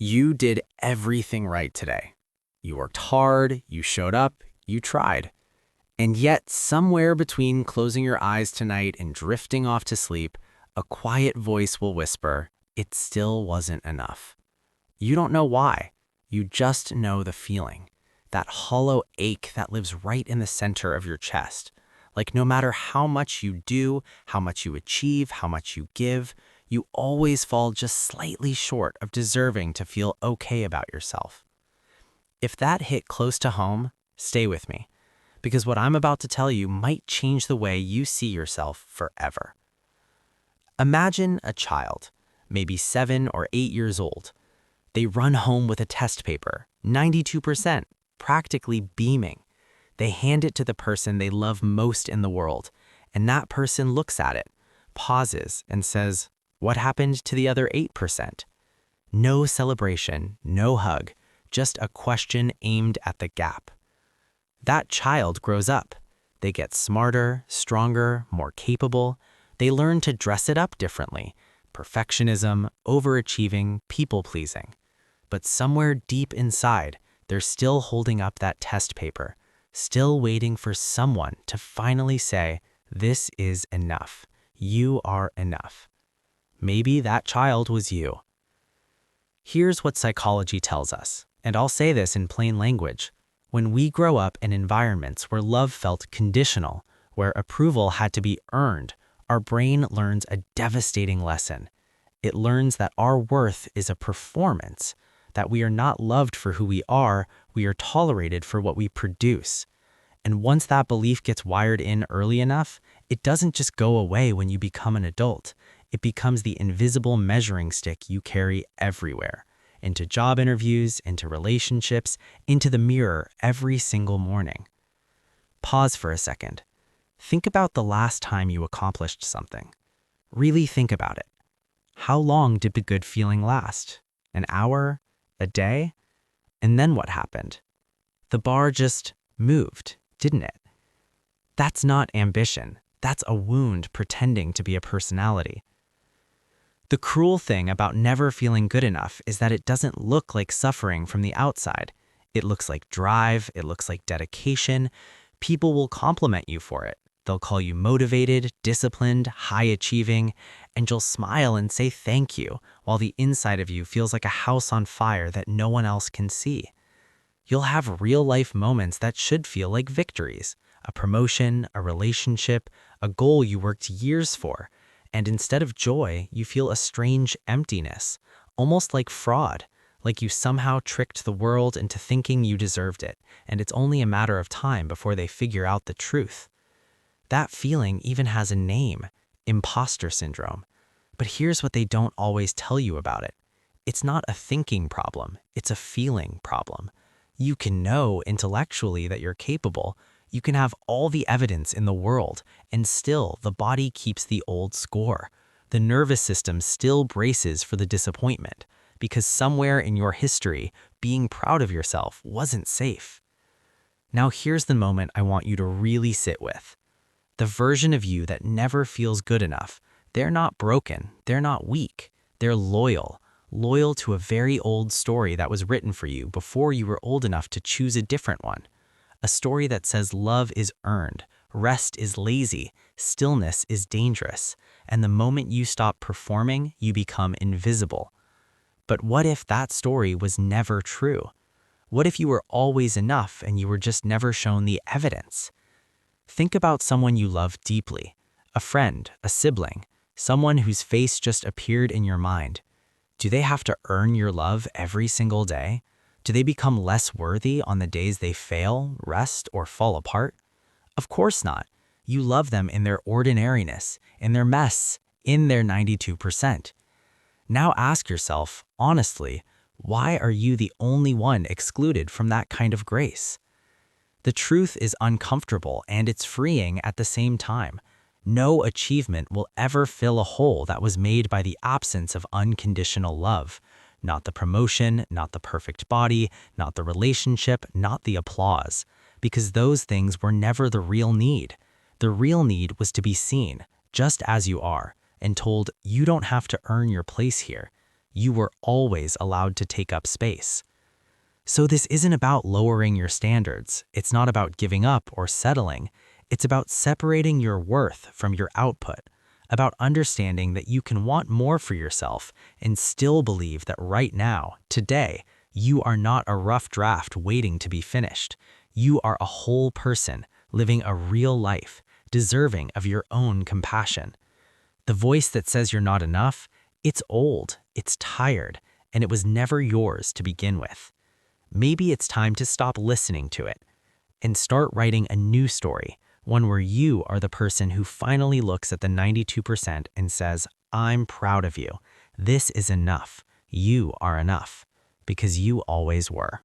You did everything right today. You worked hard, you showed up, you tried. And yet, somewhere between closing your eyes tonight and drifting off to sleep, a quiet voice will whisper, it still wasn't enough. You don't know why. You just know the feeling. That hollow ache that lives right in the center of your chest. Like no matter how much you do, how much you achieve, how much you give, you always fall just slightly short of deserving to feel okay about yourself. If that hit close to home, stay with me, because what I'm about to tell you might change the way you see yourself forever. Imagine a child, maybe 7 or 8 years old. They run home with a test paper, 92%, practically beaming. They hand it to the person they love most in the world, and that person looks at it, pauses, and says, "What happened to the other 8%?" No celebration, no hug, just a question aimed at the gap. That child grows up. They get smarter, stronger, more capable. They learn to dress it up differently. Perfectionism, overachieving, people-pleasing. But somewhere deep inside, they're still holding up that test paper, still waiting for someone to finally say, "This is enough. You are enough." Maybe that child was you. Here's what psychology tells us, and I'll say this in plain language. When we grow up in environments where love felt conditional, where approval had to be earned, our brain learns a devastating lesson. It learns that our worth is a performance, that we are not loved for who we are tolerated for what we produce. And once that belief gets wired in early enough, it doesn't just go away when you become an adult. It becomes the invisible measuring stick you carry everywhere, into job interviews, into relationships, into the mirror every single morning. Pause for a second. Think about the last time you accomplished something. Really think about it. How long did the good feeling last? An hour? A day? And then what happened? The bar just moved, didn't it? That's not ambition. That's a wound pretending to be a personality. The cruel thing about never feeling good enough is that it doesn't look like suffering from the outside. It looks like drive, it looks like dedication. People will compliment you for it. They'll call you motivated, disciplined, high-achieving, and you'll smile and say thank you, while the inside of you feels like a house on fire that no one else can see. You'll have real-life moments that should feel like victories, a promotion, a relationship, a goal you worked years for, and instead of joy, you feel a strange emptiness, almost like fraud, like you somehow tricked the world into thinking you deserved it, and it's only a matter of time before they figure out the truth. That feeling even has a name, imposter syndrome. But here's what they don't always tell you about it. It's not a thinking problem, it's a feeling problem. You can know intellectually that you're capable. You can have all the evidence in the world, and still the body keeps the old score. The nervous system still braces for the disappointment, because somewhere in your history, being proud of yourself wasn't safe. Now here's the moment I want you to really sit with. The version of you that never feels good enough, they're not broken, they're not weak, they're loyal to a very old story that was written for you before you were old enough to choose a different one. A story that says love is earned, rest is lazy, stillness is dangerous, and the moment you stop performing, you become invisible. But what if that story was never true? What if you were always enough and you were just never shown the evidence? Think about someone you love deeply, a friend, a sibling, someone whose face just appeared in your mind. Do they have to earn your love every single day? Do they become less worthy on the days they fail, rest, or fall apart? Of course not. You love them in their ordinariness, in their mess, in their 92%. Now ask yourself, honestly, why are you the only one excluded from that kind of grace? The truth is uncomfortable and it's freeing at the same time. No achievement will ever fill a hole that was made by the absence of unconditional love. Not the promotion, not the perfect body, not the relationship, not the applause. Because those things were never the real need. The real need was to be seen, just as you are, and told you don't have to earn your place here. You were always allowed to take up space. So this isn't about lowering your standards. It's not about giving up or settling. It's about separating your worth from your output, about understanding that you can want more for yourself and still believe that right now, today, you are not a rough draft waiting to be finished. You are a whole person living a real life, deserving of your own compassion. The voice that says you're not enough, it's old, it's tired, and it was never yours to begin with. Maybe it's time to stop listening to it and start writing a new story, one where you are the person who finally looks at the 92% and says, I'm proud of you. This is enough. You are enough. Because you always were.